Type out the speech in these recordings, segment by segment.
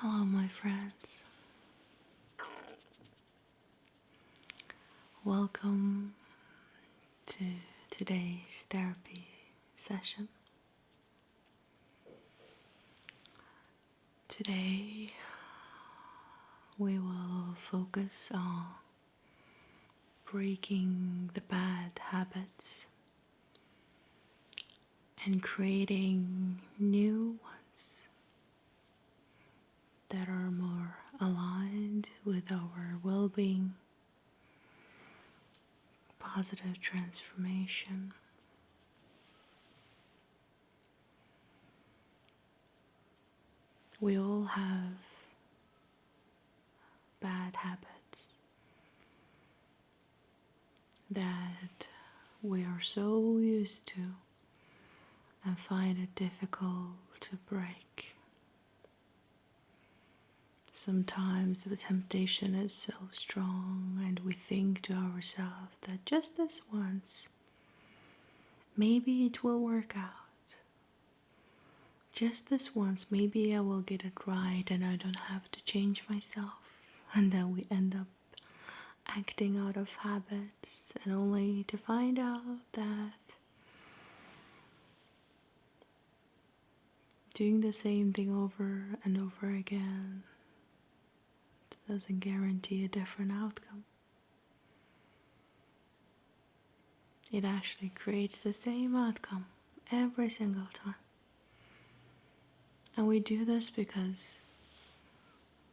Hello, my friends. Welcome to today's therapy session. Today, we will focus on breaking the bad habits and creating new ones that are more aligned with our well-being, positive transformation. We all have bad habits that we are so used to and find it difficult to break. Sometimes the temptation is so strong, and we think to ourselves that just this once, maybe it will work out. Just this once, maybe I will get it right and I don't have to change myself. And then we end up acting out of habits, and only to find out that doing the same thing over and over again doesn't guarantee a different outcome. It actually creates the same outcome every single time. And we do this because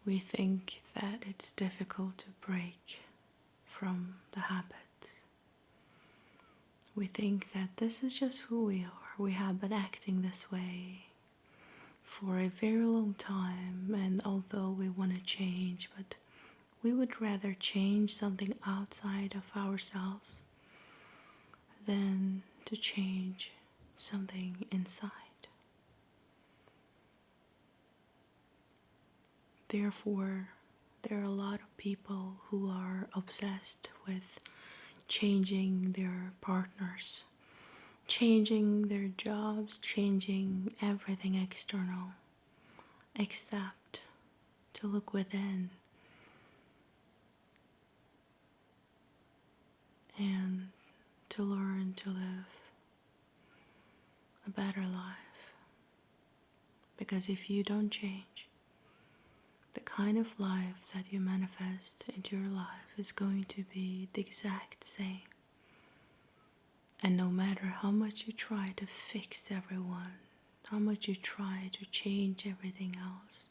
we think that it's difficult to break from the habits. We think that this is just who we are. We have been acting this way for a very long time, and although we want to change, but we would rather change something outside of ourselves than to change something inside. Therefore, there are a lot of people who are obsessed with changing their partners, changing their jobs, changing everything external, except to look within and to learn to live a better life. Because if you don't change, the kind of life that you manifest into your life is going to be the exact same. And no matter how much you try to fix everyone, how much you try to change everything else,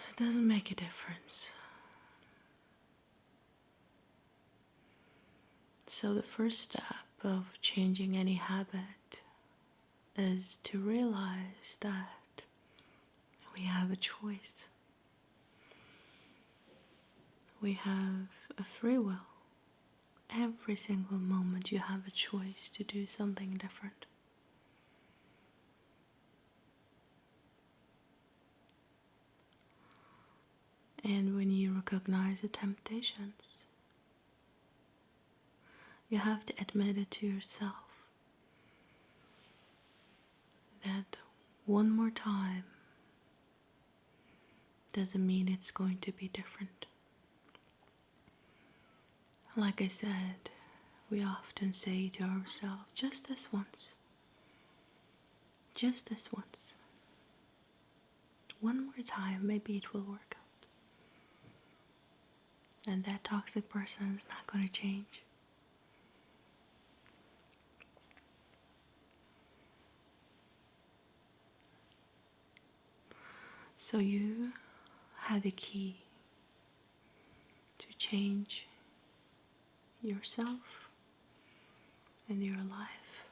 it doesn't make a difference. So the first step of changing any habit is to realize that we have a choice. We have a free will. Every single moment you have a choice to do something different. And when you recognize the temptations, you have to admit it to yourself that one more time doesn't mean it's going to be different. Like I said, we often say to ourselves, just this once. Just this once. One more time, maybe it will work out. And that toxic person is not going to change. So you have the key to change yourself and your life.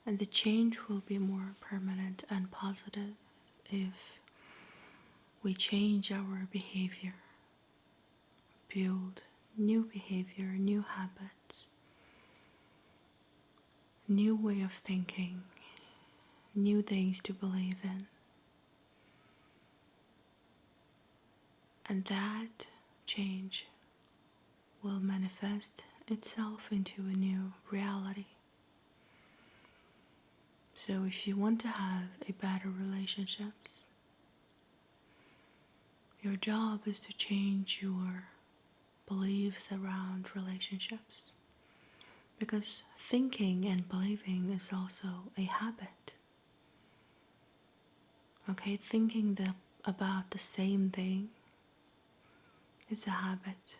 And the change will be more permanent and positive if we change our behavior, build new behavior, new habits, new way of thinking, new things to believe in. And that change will manifest itself into a new reality. So if you want to have a better relationships, your job is to change your beliefs around relationships. Because thinking and believing is also a habit. Okay, thinking about the same thing is a habit.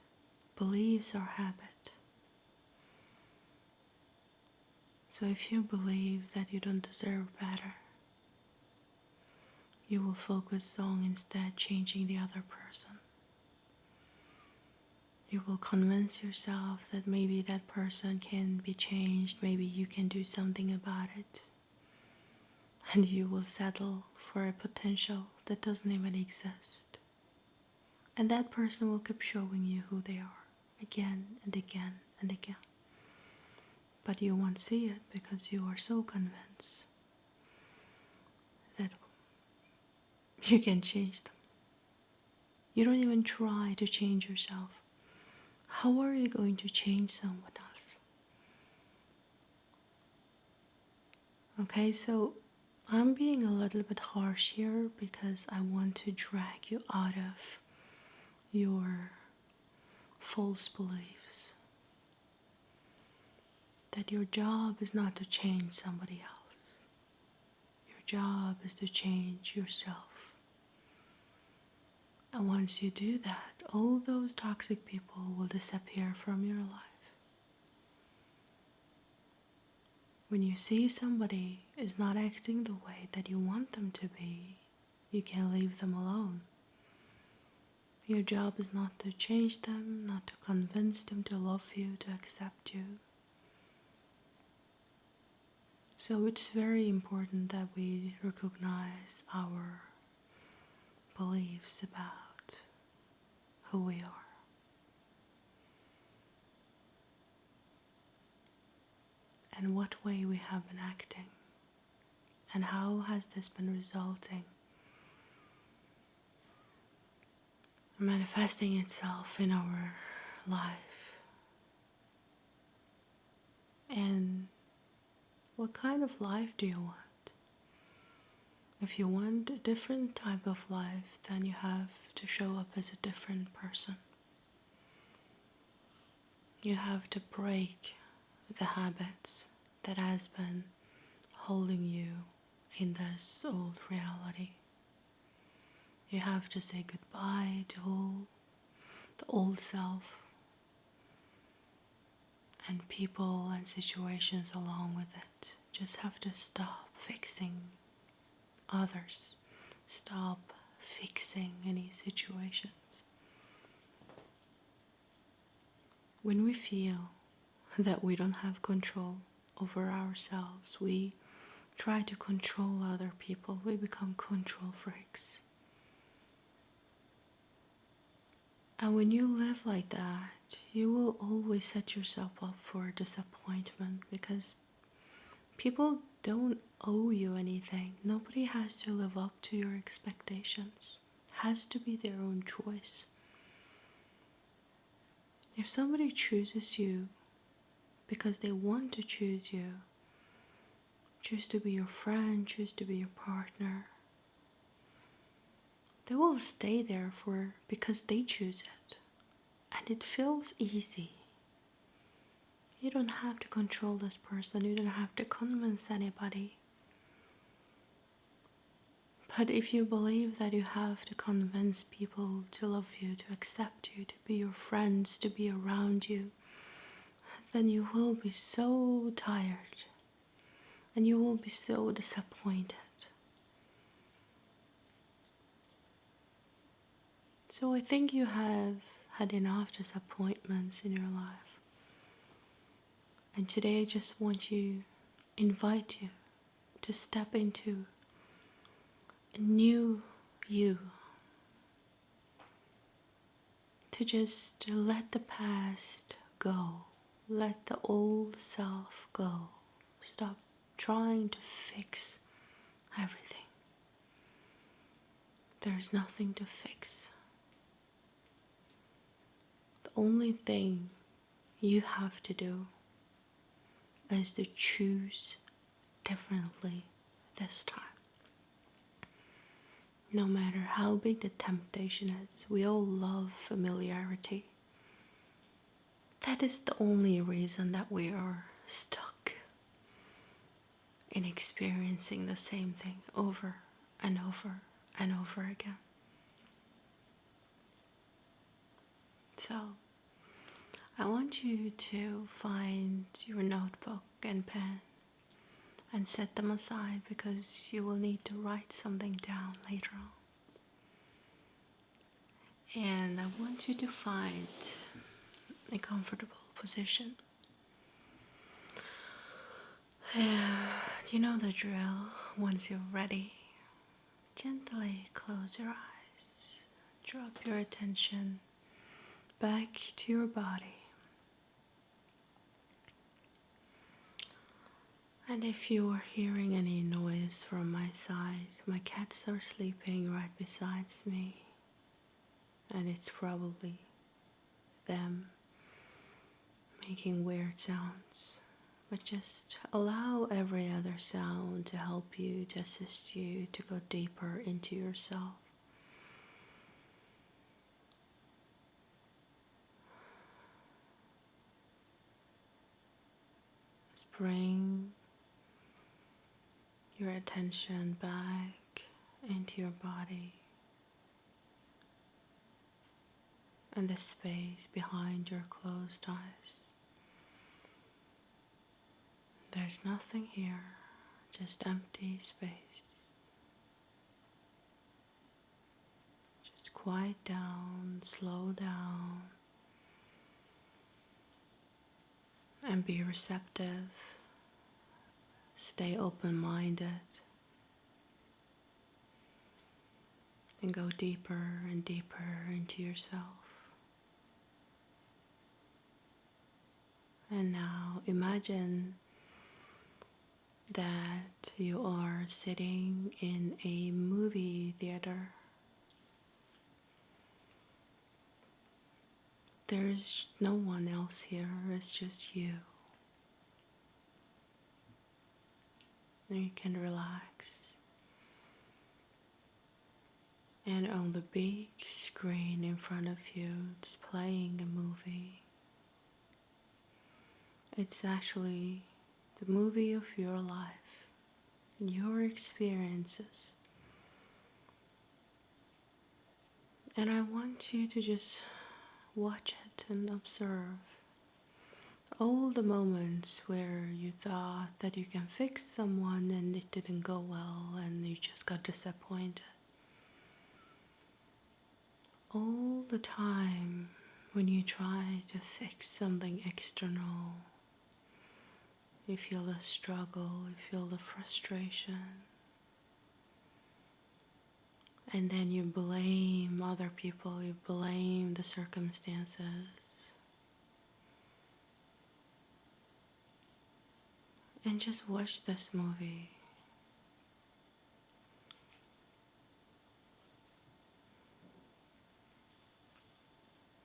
Beliefs are habit. So if you believe that you don't deserve better, you will focus on instead changing the other person. You will convince yourself that maybe that person can be changed, maybe you can do something about it. And you will settle for a potential that doesn't even exist. And that person will keep showing you who they are again and again and again. But you won't see it because you are so convinced that you can change them. You don't even try to change yourself. How are you going to change someone else? Okay, so I'm being a little bit harsh here because I want to drag you out of your false beliefs. That your job is not to change somebody else. Your job is to change yourself. And once you do that, all those toxic people will disappear from your life. When you see somebody is not acting the way that you want them to be, you can leave them alone. Your job is not to change them, not to convince them to love you, to accept you. So it's very important that we recognize our beliefs about who we are. And what way we have been acting. And how has this been resulting? Manifesting itself in our life. And what kind of life do you want? If you want a different type of life, then you have to show up as a different person. You have to break the habits that has been holding you in this old reality. You have to say goodbye to all the old self and people and situations along with it. Just have to stop fixing others. Stop fixing any situations. When we feel that we don't have control over ourselves, we try to control other people. We become control freaks. And when you live like that, you will always set yourself up for disappointment because people don't owe you anything. Nobody has to live up to your expectations. It has to be their own choice. If somebody chooses you because they want to choose you, choose to be your friend, choose to be your partner, they will stay there because they choose it. And it feels easy. You don't have to control this person. You don't have to convince anybody. But if you believe that you have to convince people to love you, to accept you, to be your friends, to be around you, then you will be so tired and you will be so disappointed. So I think you have had enough disappointments in your life. And today I just want to invite you to step into a new you. To just let the past go. Let the old self go. Stop trying to fix everything. There's nothing to fix. The only thing you have to do is to choose differently this time. No matter how big the temptation is, we all love familiarity. That is the only reason that we are stuck in experiencing the same thing over and over and over again. So, I want you to find your notebook and pen and set them aside because you will need to write something down later on. And I want you to find a comfortable position. You know the drill. Once you're ready, gently close your eyes. Drop your attention back to your body. And if you are hearing any noise from my side, my cats are sleeping right beside me. And it's probably them making weird sounds. But just allow every other sound to help you, to assist you to go deeper into yourself. Just bring your attention back into your body and the space behind your closed eyes. There's nothing here, just empty space. Just quiet down, slow down, and be receptive. Stay open-minded and go deeper and deeper into yourself. And now imagine that you are sitting in a movie theater. There's no one else here, it's just you. Now you can relax. And on the big screen in front of you, it's playing a movie. It's actually the movie of your life, your experiences. And I want you to just watch it and observe all the moments where you thought that you can fix someone and it didn't go well and you just got disappointed. All the time when you try to fix something external, you feel the struggle, you feel the frustration. And then you blame other people, you blame the circumstances. And just watch this movie.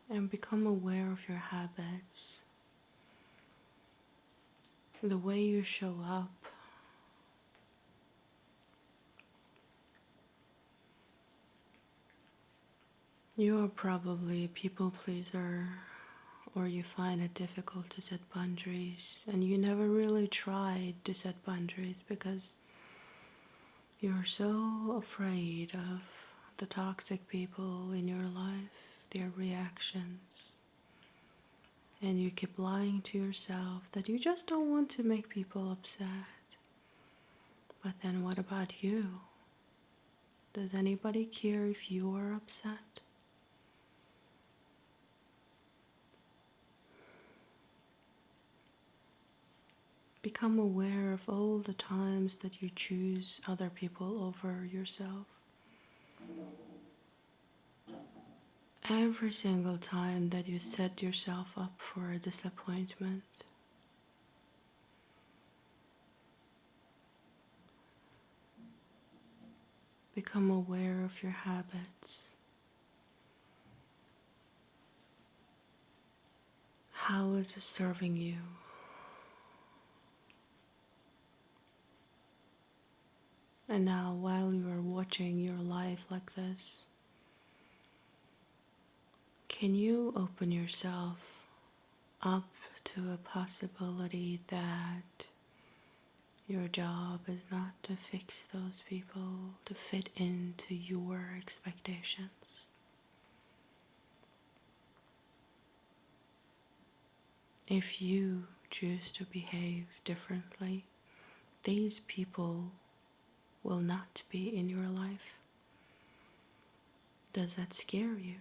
And become aware of your habits, the way you show up. You are probably a people pleaser, or you find it difficult to set boundaries, and you never really tried to set boundaries because you're so afraid of the toxic people in your life, their reactions. And you keep lying to yourself that you just don't want to make people upset. But then what about you? Does anybody care if you are upset? Become aware of all the times that you choose other people over yourself. Every single time that you set yourself up for a disappointment. Become aware of your habits. How is it serving you? And now, while you are watching your life like this, can you open yourself up to a possibility that your job is not to fix those people, to fit into your expectations? If you choose to behave differently, these people will not be in your life. Does that scare you?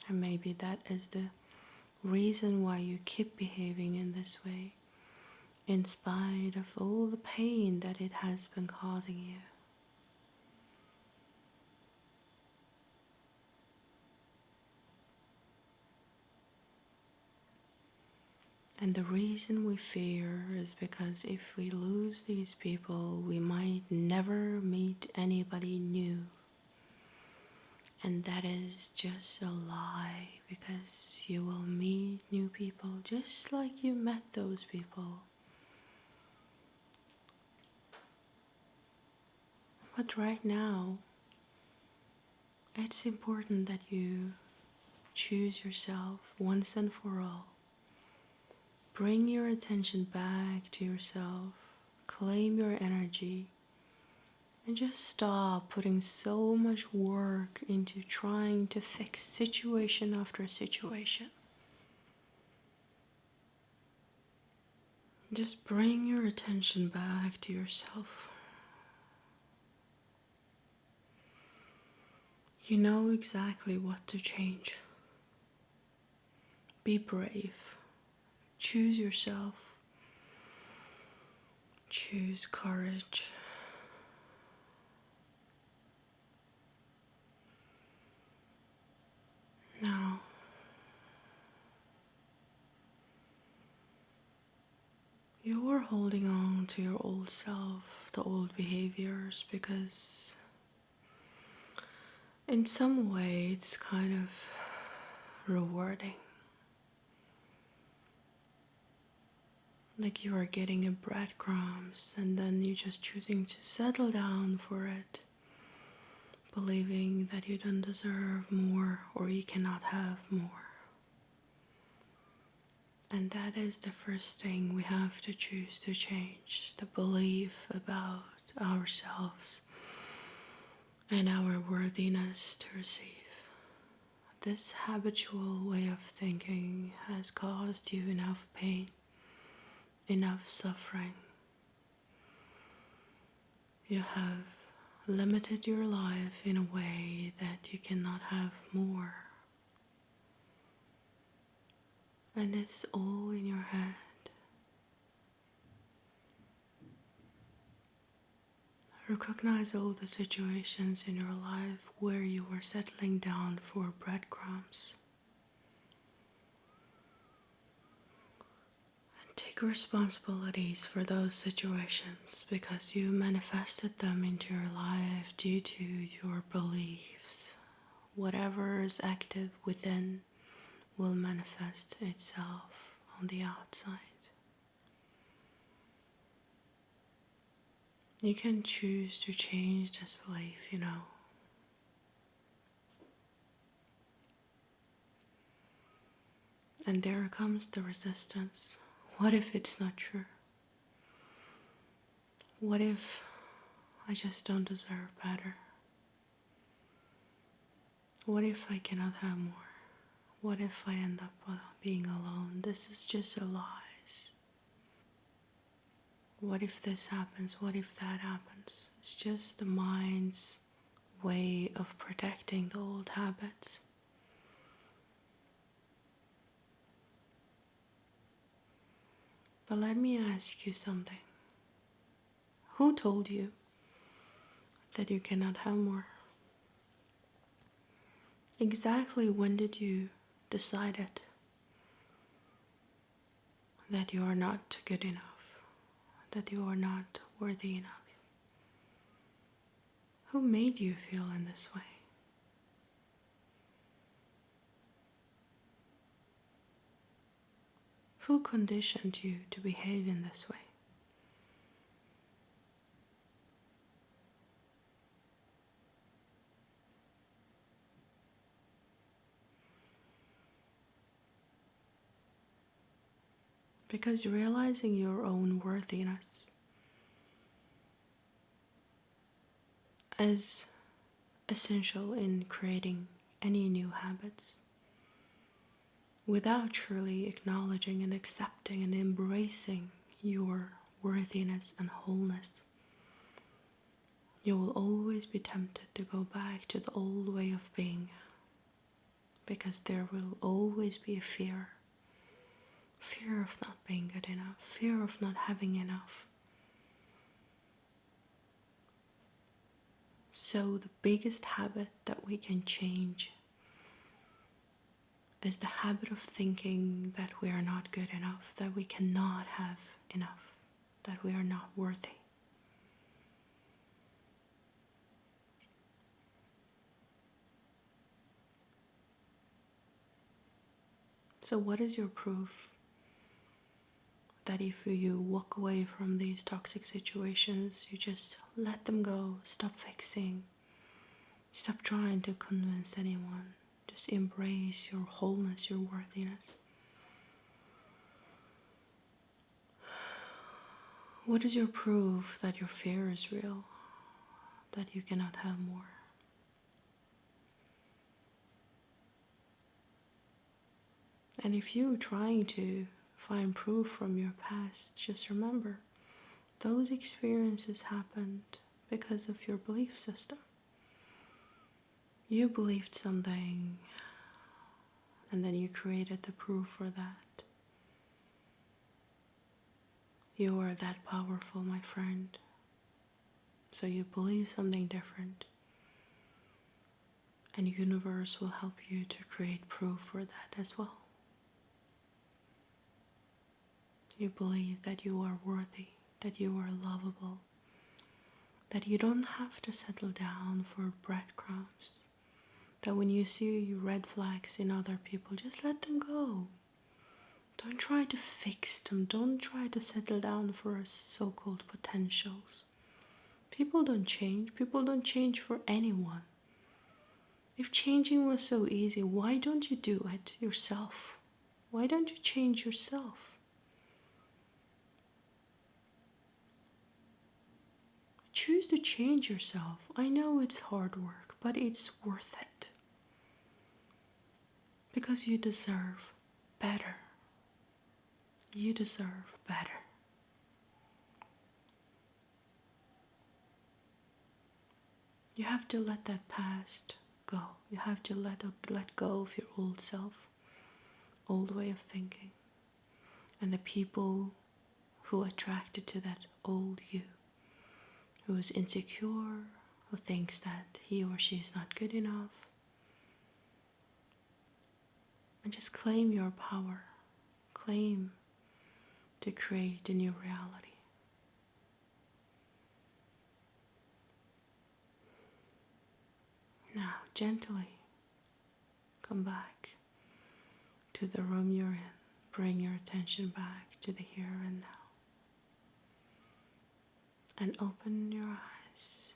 And maybe that is the reason why you keep behaving in this way, in spite of all the pain that it has been causing you. And the reason we fear is because if we lose these people, we might never meet anybody new. And that is just a lie, because you will meet new people just like you met those people. But right now, it's important that you choose yourself once and for all. Bring your attention back to yourself, claim your energy, and just stop putting so much work into trying to fix situation after situation. Just bring your attention back to yourself. You know exactly what to change. Be brave. Choose yourself. Choose courage. Now, you're holding on to your old self, the old behaviors, because in some way it's kind of rewarding. Like you are getting a breadcrumbs and then you're just choosing to settle down for it, believing that you don't deserve more or you cannot have more. And that is the first thing we have to choose to change, the belief about ourselves and our worthiness to receive. This habitual way of thinking has caused you enough pain, enough suffering. You have limited your life in a way that you cannot have more. And it's all in your head. Recognize all the situations in your life where you were settling down for breadcrumbs. And take responsibilities for those situations because you manifested them into your life due to your beliefs. Whatever is active within will manifest itself on the outside. You can choose to change this belief, And there comes the resistance. What if it's not true? What if I just don't deserve better? What if I cannot have more? What if I end up being alone? This is just a lies. What if this happens? What if that happens? It's just the mind's way of protecting the old habits. But let me ask you something. Who told you that you cannot have more? Exactly when did you decide it? That you are not good enough, that you are not worthy enough? Who made you feel in this way? Who conditioned you to behave in this way? Because realizing your own worthiness is essential in creating any new habits. Without truly acknowledging and accepting and embracing your worthiness and wholeness, you will always be tempted to go back to the old way of being, because there will always be a fear of not being good enough, fear of not having enough. So the biggest habit that we can change is the habit of thinking that we are not good enough, that we cannot have enough, that we are not worthy. So what is your proof that if you walk away from these toxic situations, you just let them go, stop fixing, stop trying to convince anyone, just embrace your wholeness, your worthiness? What is your proof that your fear is real, that you cannot have more? And if you're trying to find proof from your past, just remember, those experiences happened because of your belief system. You believed something, and then you created the proof for that. You are that powerful, my friend. So you believe something different, and the universe will help you to create proof for that as well. You believe that you are worthy, that you are lovable, that you don't have to settle down for breadcrumbs, that when you see red flags in other people, just let them go. Don't try to fix them. Don't try to settle down for so-called potentials. People don't change. People don't change for anyone. If changing was so easy, why don't you do it yourself? Why don't you change yourself? Choose to change yourself. I know it's hard work, but it's worth it. Because you deserve better. You deserve better. You have to let that past go. You have to let go of your old self, old way of thinking, and the people who attracted to that old you, who is insecure, who thinks that he or she is not good enough. And just claim your power. Claim to create a new reality. Now, gently come back to the room you're in. Bring your attention back to the here and now. And open your eyes.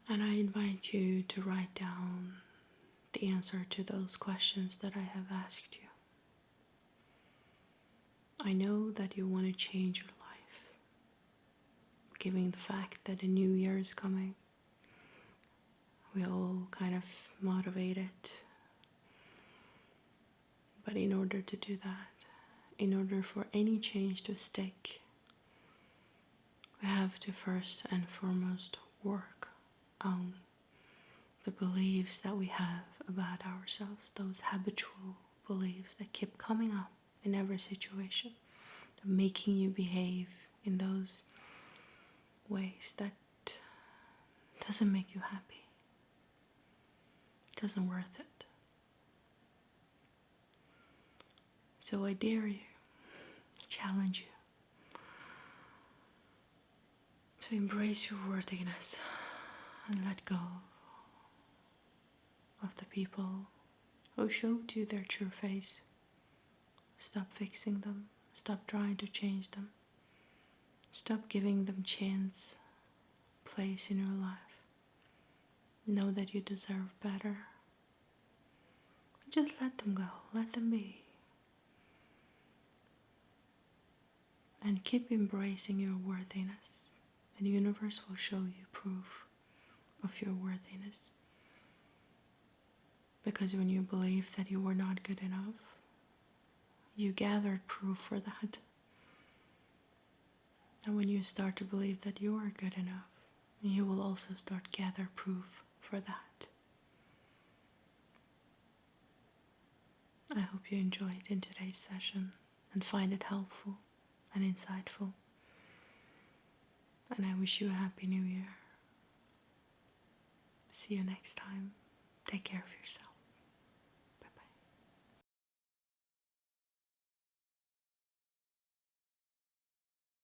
And I invite you to write down the answer to those questions that I have asked you. I know that you want to change your life, given the fact that a new year is coming. We all kind of motivated. But in order to do that, in order for any change to stick, we have to first and foremost work on the beliefs that we have about ourselves, those habitual beliefs that keep coming up in every situation, making you behave in those ways that doesn't make you happy. It doesn't worth it. So I dare you, challenge you to embrace your worthiness and let go of the people who showed you their true face. Stop fixing them. Stop trying to change them. Stop giving them chance, place in your life. Know that you deserve better. Just let them go. Let them be. And keep embracing your worthiness. And the universe will show you proof of your worthiness. Because when you believe that you were not good enough, you gathered proof for that. And when you start to believe that you are good enough, you will also start to gather proof for that. I hope you enjoyed in today's session and find it helpful and insightful. And I wish you a happy new year. See you next time. Take care of yourself.